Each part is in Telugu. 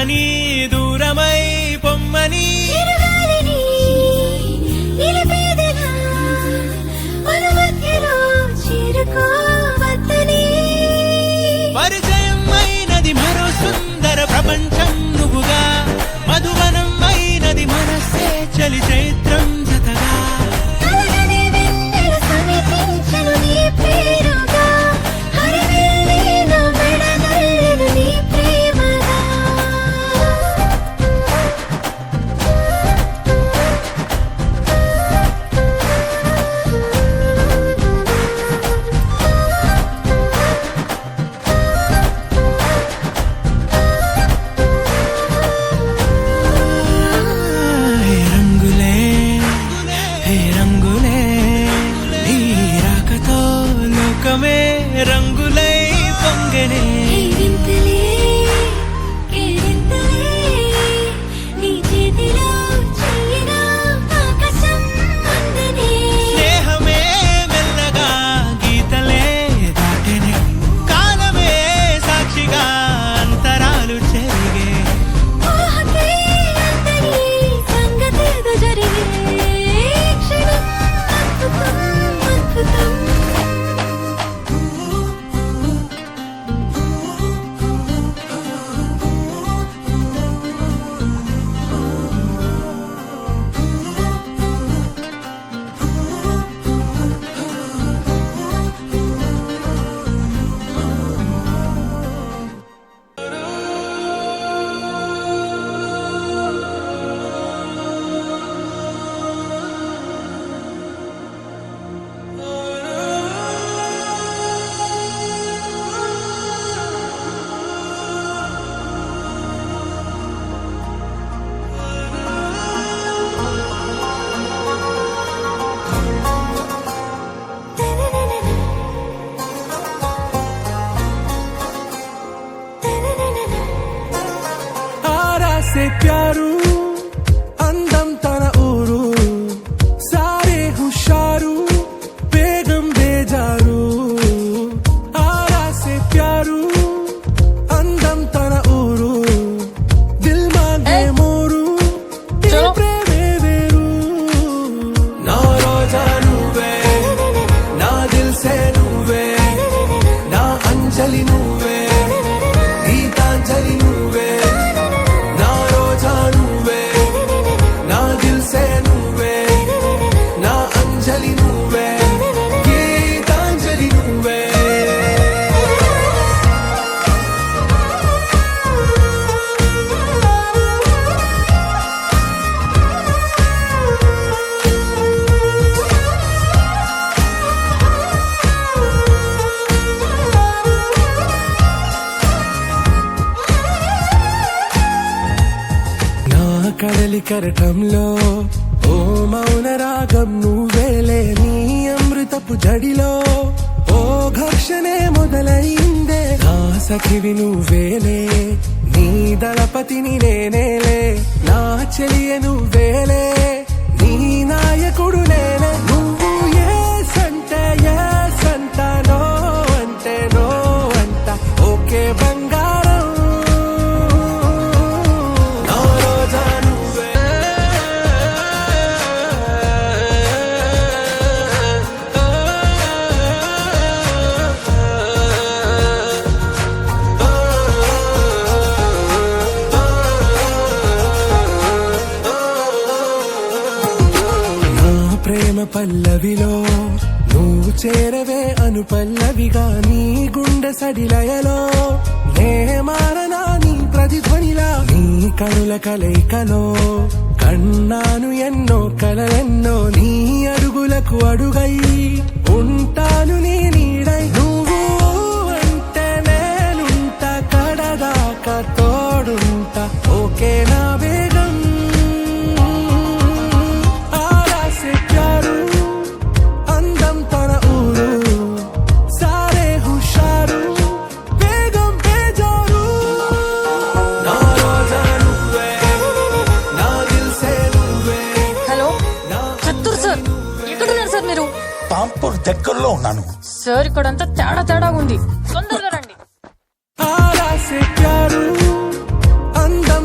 రమ్మని దూరమై పొమ్మని పరిచయం అయినది మరో సుందర ప్రపంచం నువ్వుగా మధువనం అయినది మనస్సే చలి చైత్రం జతగా రంగులై పొంగనే స్నేహమే మెల్లగా గీతలే దాటెనే కాలమే సాక్షిగా అంతరాలు చెరిగే से प्यारू अंदम तन ऊरू सारे हुशारू बेगम बेजारू आरा से प्यारू अंदम तन ऊरू दिल मांगे मोरू प्रेमे वेरू ना रोजा नुवे ना दिल से नुवे ना अंजलि नुवे गीतांजलि नुवे కడలి కరటంలో ఓ మౌన రాగం నువ్వేలే నీ అమృతపు జడిలో ఓ ఘర్షణే మొదలైందే నా సఖివి నువ్వేలే నీ దళపతిని నేనేలే నా చెలియ నువ్వేలే నీ నాయకుడు నేనే నువ్వు ఏ సంట నో అంటే నో అంట ఓకే బంగారం ప్రేమ పల్లవిలో నువ్వు చేరవే అను పల్లవిగా నీ గుండె సడిలయలో నే మారనా నీ ప్రతిధ్వనిలా నీ కనుల కలయికలో కన్నాను ఎన్నో కలలెన్నో నీ అడుగులకు అడుగై ఉంటాను నీ నీడై నువ్వు అంటే నేనుంట కడదాకా తోడుంట ఓకే నా వేగం తాంపూర్ దగ్గరలో ఉన్నాను సార్. ఇక్కడంతా తేడాగా ఉంది, తొందరగా రండి. అందం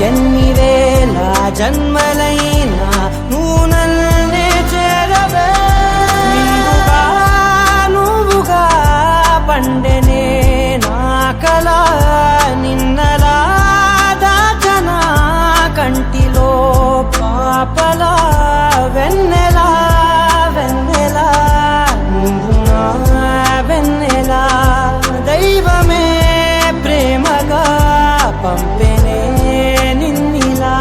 ఎన్ని వేల జన్మలైనా నువ్వు నన్నే చేరవే నిండుగా నువ్వుగా పండెనే నా కల నిన్నలా దాచనా కంటిలో పాపలా వెన్నెలా వెన్నెలా నువ్వు నా వెన్నెలా దైవమే ప్రేమగా పంపెనే నిన్నిలా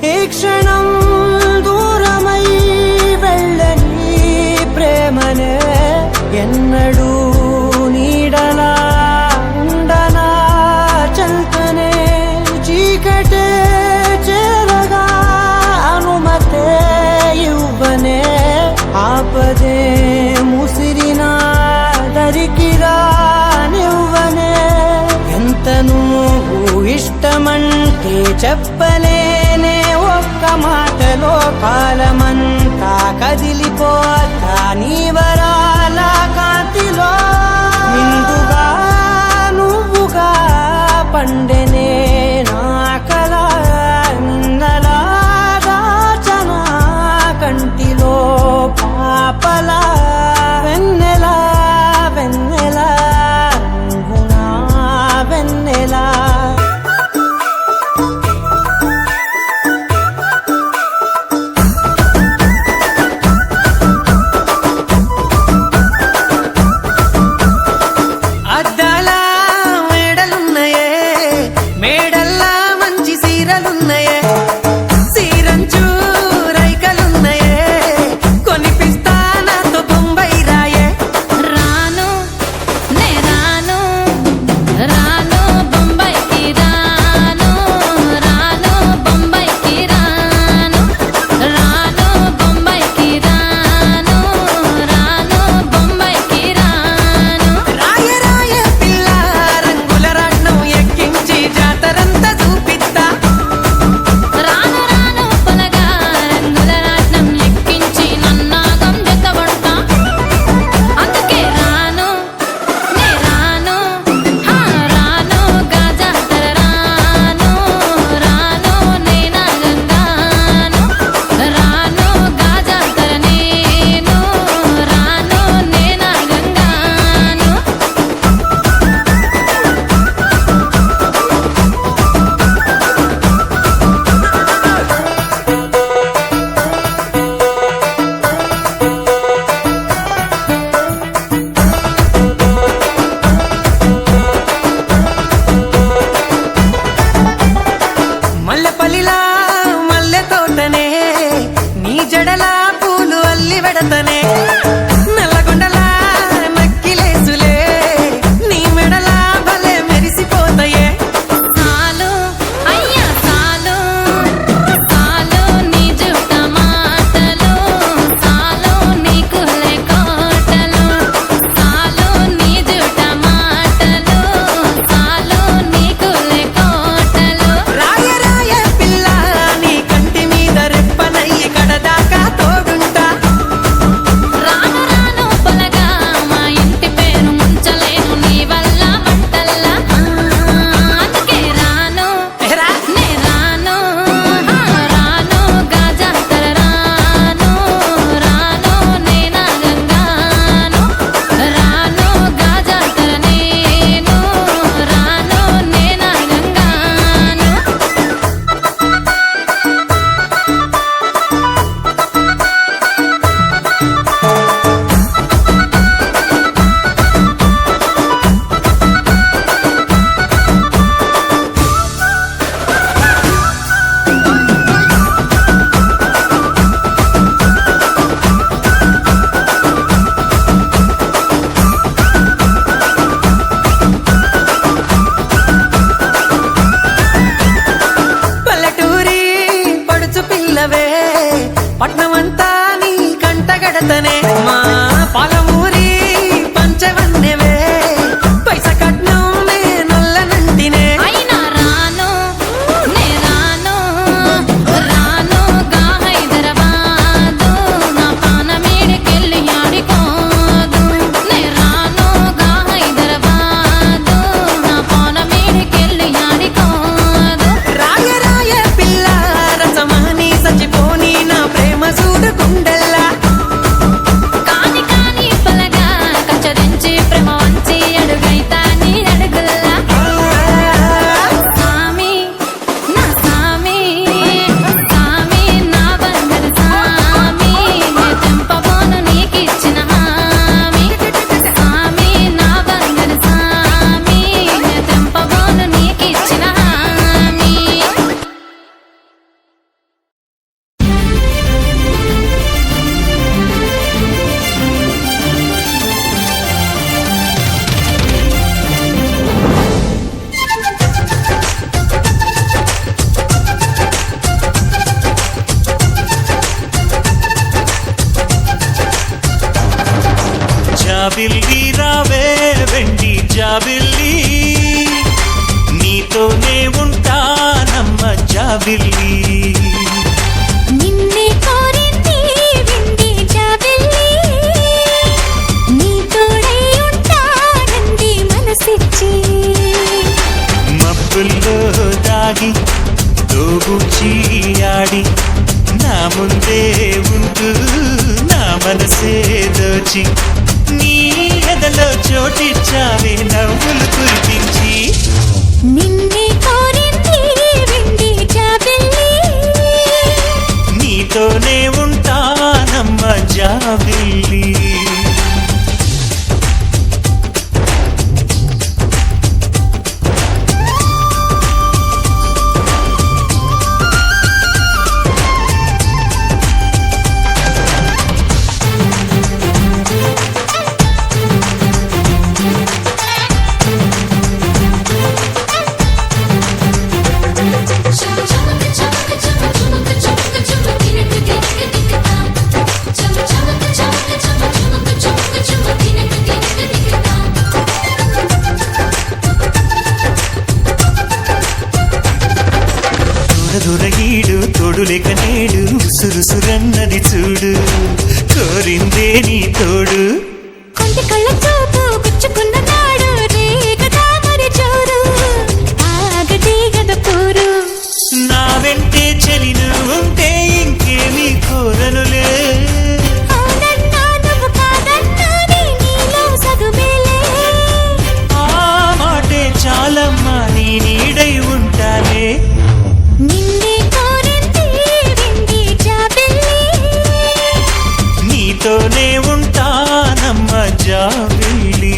ఈ క్షణం దూరమై వెళ్ళని ప్రేమనే ఎన్నడూ నీడలా ఉండనా చల్తనే చీకటే చేరగా అనుమతే ఇవ్వనే ఆపదే ముసిరినా దరికిరా నివ్వనే ఎంత నువ్వు ఇష్టమంటే చెప్పలేనే ఒక్క మాటలో కాలమంతా కదిలిపోతా నీ వరాల కాంతిలో నిండుగా నువ్వుగా పండెనే నా కల నిన్నలా దాచనా కంటిలో పాపలా వెన్నెలా వెన్నెలా నువ్వు నా వెన్నెలా అద్దాల మేడలున్నాయే పెడతనే మా పాలమూరి పంచవన్నెవే పైస కట్నం నే నొల్లనంటినే అయినా రాను నే రాను రాను గా హైదరాబాదు నా పానమేడికెళ్ళి ఆడికోదు నే రాను గా హైదరాబాదు నా పానమేడికెళ్ళి ఆడికోదు రాయ రాయ పిల్ల రసమాని సచిపోని నా ప్రేమ చూడకుండల్లా కాని కాని పలగా కచ్చరించి ప్రేమ వంచి అడుగైతా నీ అడుగుల్లా సామి నా సామి సామి నా బంగారు సామి తెంపబోను నీకిచ్చిన హామీ సామి నా బంగారు సామి తెంపబోను నీకిచ్చిన హామీ జాబిల్లి రావే వెండి జాబిల్లి నీతోనే ఉంటానమ్మ జాబిల్లి నిన్నే కోరింది వింది జాబిల్లి నీ తోడై ఉంటానంది మనసిచ్చి మబ్బుల్లో దాగి దోబుచి ఆడి నా ముందే ఉంటూ నా మనసే దోచి నీ ఎదలో చోటిచ్చావే నవ్వులు కురిపించి నిన్నే కోరింది వింది జాబిల్లి నీతోనే ఉంటానమ్మ జాబిల్లి దొరగీడు తోడులేక నేడు సురుసురన్నది చూడు కోరిందే నీ తోడు కొంటి కళ్ళ చూపు గుచ్చుకున్న నాడు రేగ తామరి చోరు ఆగటి గద పూరు నా వెంటే చెలిను ఉంటే ఇంకేమీ కోరనులే అవునన్నా నువ్వు కాదన్నా నీలో సగుమేలే ఆ మాటే చాలమ్మా నీ నీడై ఉంటానే నిన్నే కోరింది వింది జాబిల్లి నీతోనే ఉంటానమ్మ జాబిల్లి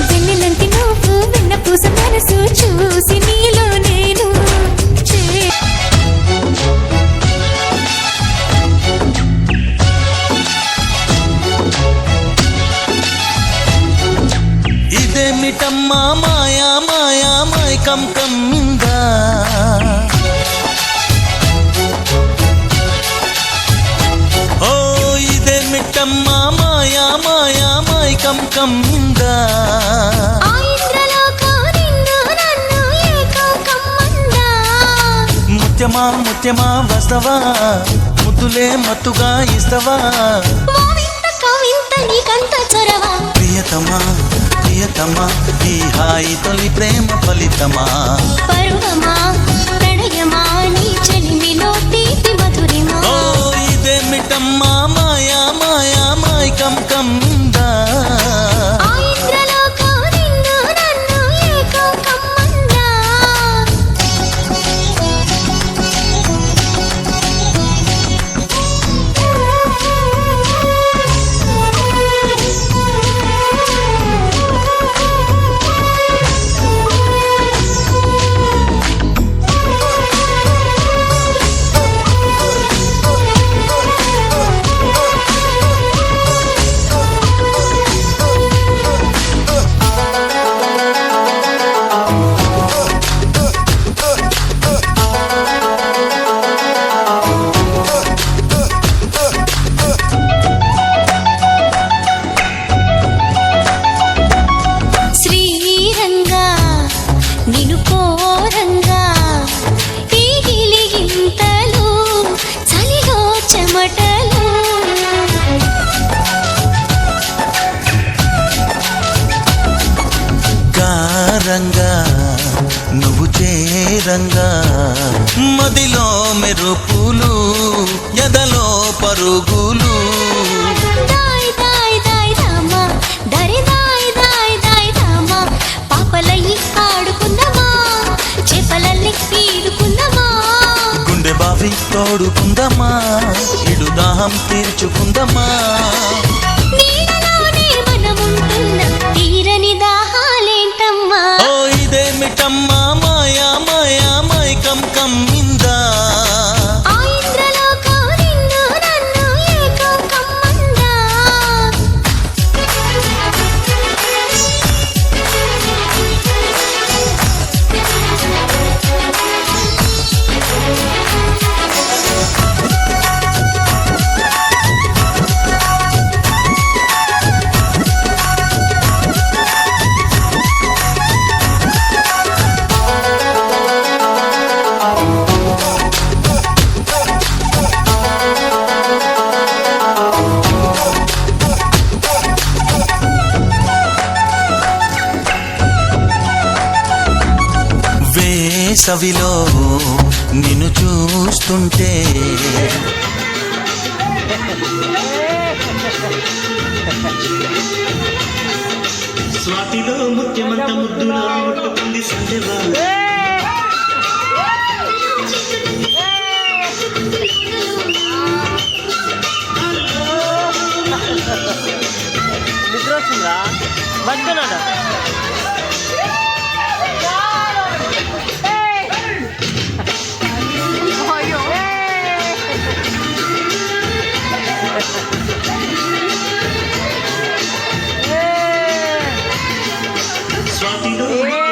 వెన్నెలంటి నువ్వు వెన్న పూస మనసు చూసి నీలో నేను ఇదేమిటమ్మా మాయా మాయా మైకం కంగా ఓ ఇదేమిటమ్మా మాయా మాయా మైకం కంగా ఆ ఇంద్రలోకం నిన్ను నన్ను ఏకం కమ్మందా ముత్యమా ముత్యమా వస్తవా ముద్దులే మత్తుగా ఇస్తవా ఓ వింత కవింత నీకంత చొరవ ప్రియతమా ప్రియతమా ఈ హాయి తొలి ప్రేమ ఫలితమా పరువమా ప్రణయమా నీ చెలిమిలో తీపి మధురిమా ఓ ఇదేమిటమ్మా మాయా మాయా మైకం కంగా ఆ ఇంద్రలోకం నిన్ను నన్ను ఏకం కమ్మందా మదిలో మెరుపులు ఎదలో పరుగులు దాయ్ దాయ్ దాయ్ రామా దరి దాయ్ దాయ్ దాయ్ రామా పాపలయ్యి ఆడుకుందామా చేపలల్లి ఈడుకుందామా గుండె బావి తోడుకుందమ్మా ఇడు దాహం తీర్చుకుందమ్మా నీడలోనే మనముంటున్న తీరని దాహాలేంటమ్మా ఓ ఇదేమిటమ్మా మాయా మాయా మైకం కమ్మిందా ఆ ఇంద్రలోకం నిన్ను నన్ను ఏకం కమ్మందా వేసవిలో నిన్ను చూస్తుంటే స్వాతిలో ముత్యమంత ముద్దులా ముట్టుకుంది సంధ్యవా నిద్ర వస్తుందా మధ్యనాడ స్వాతిలో